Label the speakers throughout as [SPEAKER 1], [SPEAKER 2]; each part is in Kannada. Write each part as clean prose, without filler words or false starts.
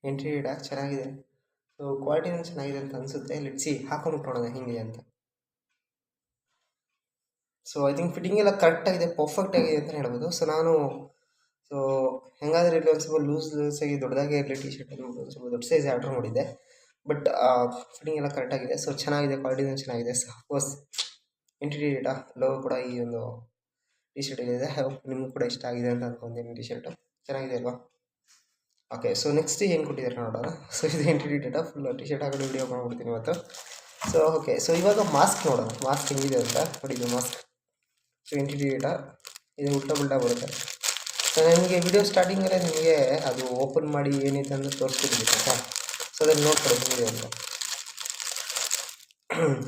[SPEAKER 1] ಎಂಟ್ರಿ ಡೇಟಾ ಚೆನ್ನಾಗಿದೆ. ಸೊ ಕ್ವಾಲಿಟಿನೂ ಚೆನ್ನಾಗಿದೆ ಅಂತ ಅನಿಸುತ್ತೆ. ಲೆಟ್ಸಿ ಹಾಕೊಂಬಿಟ್ಟು ನೋಡೋಣ ಹಿಂಗೆ ಅಂತ. ಸೊ ಐ ಥಿಂಕ್ ಫಿಟ್ಟಿಂಗ್ ಎಲ್ಲ ಕರೆಕ್ಟಾಗಿದೆ, ಪರ್ಫೆಕ್ಟ್ ಆಗಿದೆ ಅಂತ ಹೇಳ್ಬೋದು. ಸೊ ನಾನು ಹೆಂಗಾದ್ರೆ ಇಲ್ಲಿ ಒಂದು ಸ್ವಲ್ಪ ಲೂಸ್ ಆಗಿ ದೊಡ್ಡದಾಗಿ ಇರಲಿ ಟಿ ಶರ್ಟ್ ಅಂದ್ಬಿಟ್ಟು ಒಂದು ಸ್ವಲ್ಪ ದೊಡ್ಡ ಸೈಜ್ ಆರ್ಡ್ರ್ ಮಾಡಿದ್ದೆ. ಬಟ್ ಫಿಟ್ಟಿಂಗ್ ಎಲ್ಲ ಕರೆಕ್ಟಾಗಿದೆ. ಸೊ ಚೆನ್ನಾಗಿದೆ, ಕ್ವಾಲಿಟಿನೂ ಚೆನ್ನಾಗಿದೆ. So of course entry data logo ಕೂಡ ಈ ಒಂದು ಟಿ ಶರ್ಟಲ್ಲಿದೆ. ನಿಮಗೂ ಕೂಡ ಇಷ್ಟ ಆಗಿದೆ ಅಂತ ಅಂದ್ಕೊಂತೀನಿ. ಟಿ ಶರ್ಟು ಚೆನ್ನಾಗಿದೆ ಅಲ್ವಾ? ಓಕೆ, ಸೊ ನೆಕ್ಸ್ಟ್ ಏನು ಕೊಟ್ಟಿದ್ದಾರೆ ನೋಡೋಣ. ಸೊ ಇದು entry data full T shirt ಹಾಕೊಂಡು ವಿಡಿಯೋ ಮಾಡ್ಬಿಡ್ತೀನಿ ಇವತ್ತು. ಸೊ ಓಕೆ, ಸೊ ಇವಾಗ ಮಾಸ್ಕ್ ನೋಡೋಣ. ಮಾಸ್ಕ್ ಹೆಂಗಿದೆ ಅಂತ ನೋಡಿ. ಇದು ಮಾಸ್ಕ್. ಸೊ ಎಂಟ್ರಿ ಡೇಟಾ ಇದು ಉಲ್ಟಾ ಬರುತ್ತೆ. ಸೊ ನನಗೆ ವಿಡಿಯೋ ಸ್ಟಾರ್ಟಿಂಗಲ್ಲೇ ನಿಮಗೆ ಅದು ಓಪನ್ ಮಾಡಿ ಏನಿದೆ ಅಂತ ತೋರಿಸ್ಬಿಟ್ಟಿದ್ದೀನಿ ಆಯಿತಾ. ಸೊ ಅದನ್ನು ನೋಡ್ಕೊಳ್ಳಿ ಹೆಂಗಿದೆ ಅಂತ.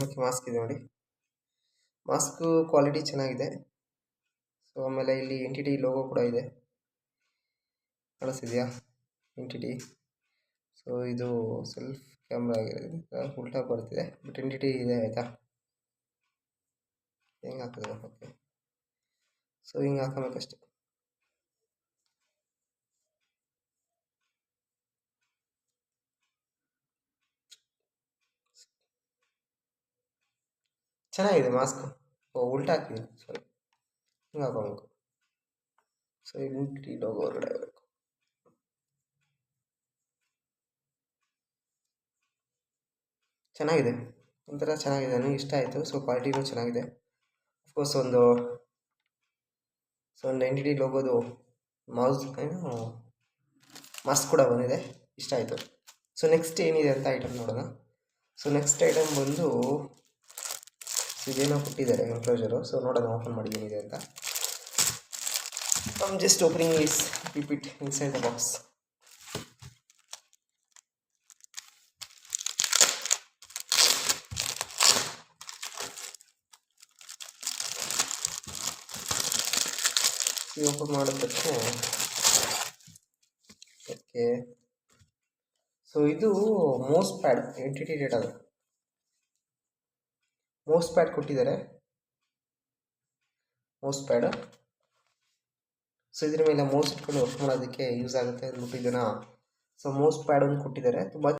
[SPEAKER 1] ಓಕೆ, ಮಾಸ್ಕ್ ಇದೆ ನೋಡಿ. ಮಾಸ್ಕು ಕ್ವಾಲಿಟಿ ಚೆನ್ನಾಗಿದೆ. ಸೊ ಆಮೇಲೆ ಇಲ್ಲಿ ಎಂಟಿಟಿ ಲೋಗೋ ಕೂಡ ಇದೆ, ಕಾಣಿಸ್ತಿದೆಯಾ ಎಂಟಿಟಿ. ಸೊ ಇದು ಸೆಲ್ಫ್ ಕ್ಯಾಮ್ರಾ ಆಗಿರೋದ್ರಿಂದ ಉಲ್ಟಾ ಬರ್ತಿದೆ, ಬಟ್ ಎಂಟಿಟಿ ಇದೆ ಆಯಿತಾ. ಹೆಂಗೆ ಹಾಕಿದ್ರೆ ಓಕೆ. ಸೊ ಹಿಂಗೆ ಹಾಕಬೇಕಷ್ಟೆ. ಚೆನ್ನಾಗಿದೆ ಮಾಸ್ಕ್. ಉಲ್ಟಾ ಹಾಕಿದ್ದೀನಿ, ಸಾರಿ, ಹಿಂಗೆ ಹಾಕೋಬೇಕು. ಸೊ ಎಂಟಿಟಿ ಲೋಗೋ ಹೊರಗಡೆ ಆಗಬೇಕು. ಚೆನ್ನಾಗಿದೆ, ಒಂಥರ ಚೆನ್ನಾಗಿದೆ, ನನಗೆ ಇಷ್ಟ ಆಯಿತು. ಸೊ ಕ್ವಾಲಿಟಿನೂ ಚೆನ್ನಾಗಿದೆ. ಅಫ್ಕೋರ್ಸ್ ಒಂದು ಎಂಟಿಟಿ ಲೋಗೋದು ಮಾಸ್ಕ್ ಕೂಡ ಬಂದಿದೆ, ಇಷ್ಟ ಆಯಿತು. ಸೊ ನೆಕ್ಸ್ಟ್ ಏನಿದೆ ಅಂತ ಐಟಮ್ ನೋಡೋಣ. ಸೊ ನೆಕ್ಸ್ಟ್ ಐಟಮ್ ಬಂದು ಇದೇನೋ ಕೊಟ್ಟಿದ್ದಾರೆ ಎನ್ಕ್ಲೋಜರು. ಸೊ ನೋಡೋಣ ಓಪನ್ ಮಾಡಿ ಏನಿದೆ ಅಂತ. I am just opening this, keep it inside the box. Open ಮಾಡೋದಕ್ಕೆ ಓಕೆ. ಸೊ ಇದು ಮೌಸ್ ಪ್ಯಾಡ್, ಎಂಟಿಟಿ ಡೇಟಾದ ಮೌಸ್ ಪ್ಯಾಡ್ ಕೊಟ್ಟಿದ್ದಾರೆ. ಮೌಸ್ ಪ್ಯಾಡ್, ಸೊ ಇದ್ರ ಮೇಲೆ ಮೌಸ್ ಇಟ್ಕೊಂಡು ವರ್ಕ್ ಮಾಡೋದಕ್ಕೆ ಯೂಸ್ ಆಗುತ್ತೆ ಅಂದ್ಬಿಟ್ಟು ಇದನ್ನು ಸೊ ಮೌಸ್ ಪ್ಯಾಡ್ ಒಂದು ಕೊಟ್ಟಿದ್ದಾರೆ. ತುಂಬ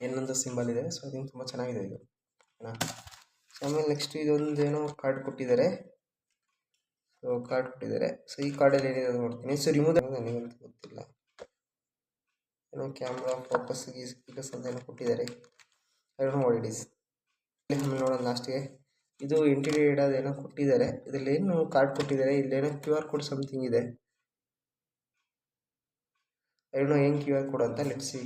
[SPEAKER 1] ಇನ್ನೊಂದು ಸಿಂಬಲ್ ಇದೆ. ಸೊ ಇದನ್ನು ತುಂಬ ಚೆನ್ನಾಗಿದೆ ಇದು. ಸೊ ಆಮೇಲೆ ನೆಕ್ಸ್ಟ್ ಇದೊಂದೇನೋ ಕಾರ್ಡ್ ಕೊಟ್ಟಿದ್ದಾರೆ. ಸೊ ಕಾರ್ಡ್ ಕೊಟ್ಟಿದ್ದಾರೆ. ಸೊ ಈ ಕಾರ್ಡಲ್ಲಿ ಏನಿದೆ ಅದು ನೋಡ್ತೀನಿ. ಸೊ ರಿಮೂವ್ ನನಗಂತೂ ಗೊತ್ತಿಲ್ಲ, ಏನೋ ಕ್ಯಾಮ್ರಾ ಫೋಕಸ್ ಅಂತ ಏನೋ ಕೊಟ್ಟಿದ್ದಾರೆ. I don't know what it is. ಆಮೇಲೆ ನೋಡೋಣ ಲಾಸ್ಟ್ಗೆ ಇದು ಎಂಟಿಟಿ ಡೇಟಾದ ಏನೋ ಕೊಟ್ಟಿದ್ದಾರೆ. ಇದರಲ್ಲಿ ಏನು ಕಾರ್ಡ್ ಕೊಟ್ಟಿದ್ದಾರೆ, ಇಲ್ಲೇನೋ ಕ್ಯೂ ಆರ್ ಕೋಡ್ ಸಮಥಿಂಗ್ ಇದೆ. ಐ ಡೋಂಟ್ ನೋ ಏನು ಕ್ಯೂ ಆರ್ ಕೋಡ್ ಅಂತ. Let's see.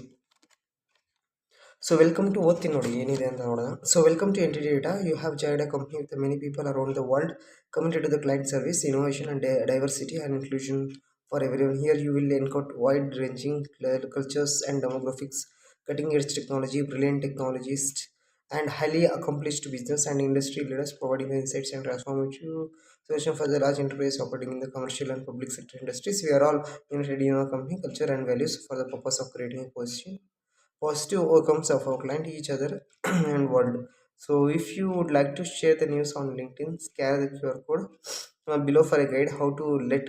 [SPEAKER 1] So welcome to, ಓದ್ತೀನಿ ನೋಡಿ ಏನಿದೆ ಅಂತ ನೋಡೋಣ. So welcome to NTT data. You have joined a company with many people around the world committed to the client service, innovation and diversity and inclusion for everyone. Here you will encounter wide-ranging cultures and demographics, cutting-edge technology, brilliant technologists, and highly accomplished business and industry leaders providing the insights and transformative solution for the large enterprise operating in the commercial and public sector industries. We are all united in our company culture and values for the purpose of creating a positive outcomes of our client, each other, and world. So if you would like to share the news on LinkedIn, scan the QR code below for a guide how to let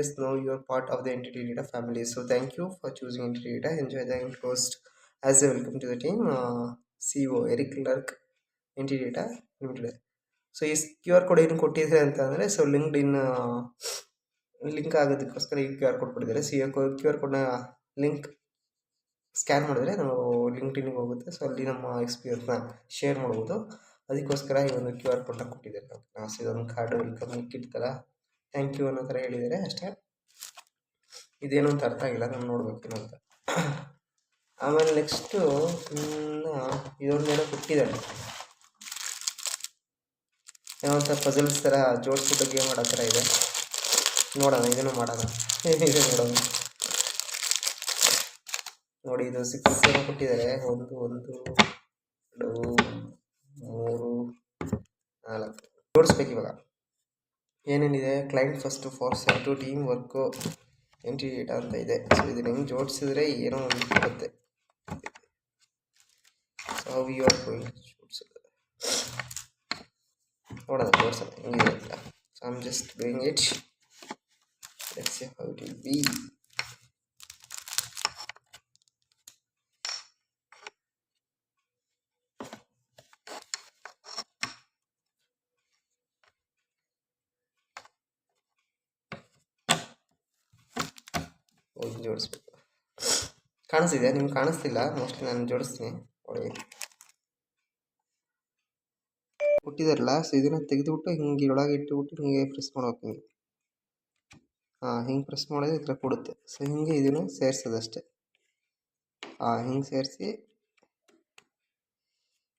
[SPEAKER 1] us know you are part of the entity data family. So thank you for choosing entity data. Enjoy the post as a welcome to the team. CEO Eric Clark, entity data limited. So ಈ ಕ್ಯೂ ಆರ್ ಕೋಡ್ ಏನು ಕೊಟ್ಟಿದ್ದಾರೆ ಅಂತಂದರೆ, ಸೊ ಲಿಂಕ್ ಆಗೋದಕ್ಕೋಸ್ಕರ ಈ ಕ್ಯೂ ಆರ್ ಕೋಡ್ ಕೊಟ್ಟಿದ್ದಾರೆ. ಸೊ ಈ ಕ್ಯೂ ಆರ್ ಕೋಡ್ನ ಲಿಂಕ್ ಸ್ಕ್ಯಾನ್ ಮಾಡಿದ್ರೆ ನಾವು ಲಿಂಕ್ಡ್ಇನ್ಗೆ ಹೋಗುತ್ತೆ. ಸೊ ಅಲ್ಲಿ ನಮ್ಮ ಎಕ್ಸ್ಪೀರಿಯನ್ಸ್ನ ಶೇರ್ ಮಾಡ್ಬೋದು. ಅದಕ್ಕೋಸ್ಕರ ಈ ಒಂದು ಕ್ಯೂ ಆರ್ ಕೋಡ್ನ ಕೊಟ್ಟಿದ್ದಾರೆ. ನಾವು ಇದೊಂದು ಕಾರ್ಡ್ ವೆಲ್ಕಮ್ ಕಿಟ್ ಥರ ಥ್ಯಾಂಕ್ ಯು ಅನ್ನೋ ಥರ ಹೇಳಿದ್ದಾರೆ ಅಷ್ಟೇ. ಇದೇನು ಅಂತ ಅರ್ಥ ಆಗಿಲ್ಲ, ನಾನು ನೋಡ್ಬೇಕೇನು ಅಂತ. ಆಮೇಲೆ ನೆಕ್ಸ್ಟು ಇದೊಂದೇನೋ ಕೊಟ್ಟಿದ್ದಾರೆ, ಏನೋ ಒಂಥರ ಪಜಲ್ಸ್ ಥರ ಜೋಡಿಸ್ಬಿಟ್ಟು ಗೇಮ್ ಮಾಡೋ ಥರ ಇದೆ. ನೋಡೋಣ, ಇದನ್ನು ಮಾಡೋಣ. ಇದು ನೋಡೋಣ ನೋಡಿ. ಇದು 6 ಏನೋ ಕೊಟ್ಟಿದ್ದಾರೆ. 1 2 3 4 ಜೋಡಿಸ್ಬೇಕು. ಇವಾಗ ಏನೇನಿದೆ, client first, for to teamwork, entry data ಅಂತ ಇದೆ. ಸೊ ಇದನ್ನ ಹೆಂಗೆ ಜೋಡಿಸಿದ್ರೆ ಏನೋ ಒಂದು ಬರುತ್ತೆ. So how you are going ನೋಡೋಣ, ಜೋಡಿಸೋಣ ಹೆಂಗಿದೆ ಅಂತ. So I am just doing it. Let's see how it will be. ಜೋಡಿಸ್ಬೇಕು. ಕಾಣಿಸ್ತಿದೆ ನಿಮ್ಗೆ? ಕಾಣಿಸ್ತಿಲ್ಲ ಮೋಸ್ಟ್ಲಿ, ನಾನು ಜೋಡಿಸ್ತೀನಿ ಒಳಗೆ ಕೊಟ್ಟಿದ್ದಾರಲ್ಲ. ಸೊ ಇದನ್ನು ತೆಗೆದುಬಿಟ್ಟು ಹಿಂಗೆ ಒಳಗೆ ಇಟ್ಟುಬಿಟ್ಟು ಹಿಂಗೆ ಪ್ರೆಸ್ ಮಾಡ್ಬೇಕು. ಹಿಂಗೆ ಹಿಂಗೆ ಪ್ರೆಸ್ ಮಾಡಿದ್ರೆ ಈ ಥರ ಕೊಡುತ್ತೆ. ಸೊ ಹಿಂಗೆ ಇದನ್ನು ಸೇರಿಸೋದಷ್ಟೇ. ಹಿಂಗೆ ಸೇರಿಸಿ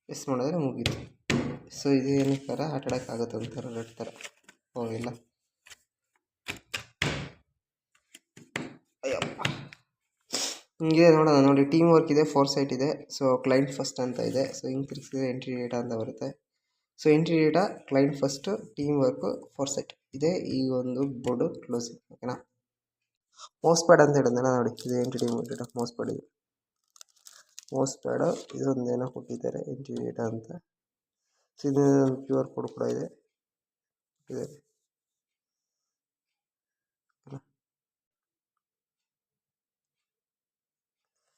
[SPEAKER 1] ಪ್ರೆಸ್ ಮಾಡಿದ್ರೆ ಮುಗೀತು. ಸೊ ಇದು ಏನಕ್ಕಾರ ಆಟ ಆಡೋಕ್ಕಾಗುತ್ತೆ ಒಂಥರ ರೆಡ್ ಥರ ಹೋಗಿಲ್ಲ. ಅಯ್ಯಪ್ಪ, ಹಿಂಗೆ ನೋಡೋಣ ನೋಡಿ. ಟೀಮ್ ವರ್ಕ್ ಇದೆ, ಫೋರ್ಸೈಟ್ ಇದೆ, ಸೊ ಕ್ಲೈಂಟ್ ಫಸ್ಟ್ ಅಂತ ಇದೆ. ಸೊ ಹಿಂಗೆ ತಿರುಗಿಸಿದ್ರೆ ಎಂಟ್ರಿ ಡೇಟಾ ಅಂತ ಬರುತ್ತೆ. So entry data, client first, teamwork, foresight ಇದೆ ಈ ಒಂದು ಬೋರ್ಡು ಕ್ಲೋಸಿಂಗ್. ಓಕೆನಾ? ಮೌಸ್ ಪ್ಯಾಡ್ ಅಂತ ಹೇಳಿದ್ನಲ್ಲ ನೋಡಿ, ಇದು ಎಂಟ್ರಿ ಡೇಟಾ ಮೌಸ್ ಪ್ಯಾಡ್. ಇದು ಮೌಸ್ ಪ್ಯಾಡು, ಇದೊಂದೇನೋ ಕೊಟ್ಟಿದ್ದಾರೆ ಎಂಟ್ರಿ ಡೇಟಾ ಅಂತ. ಸೊ ಇದು QR ಕೋಡ್ ಕೂಡ ಇದೆ.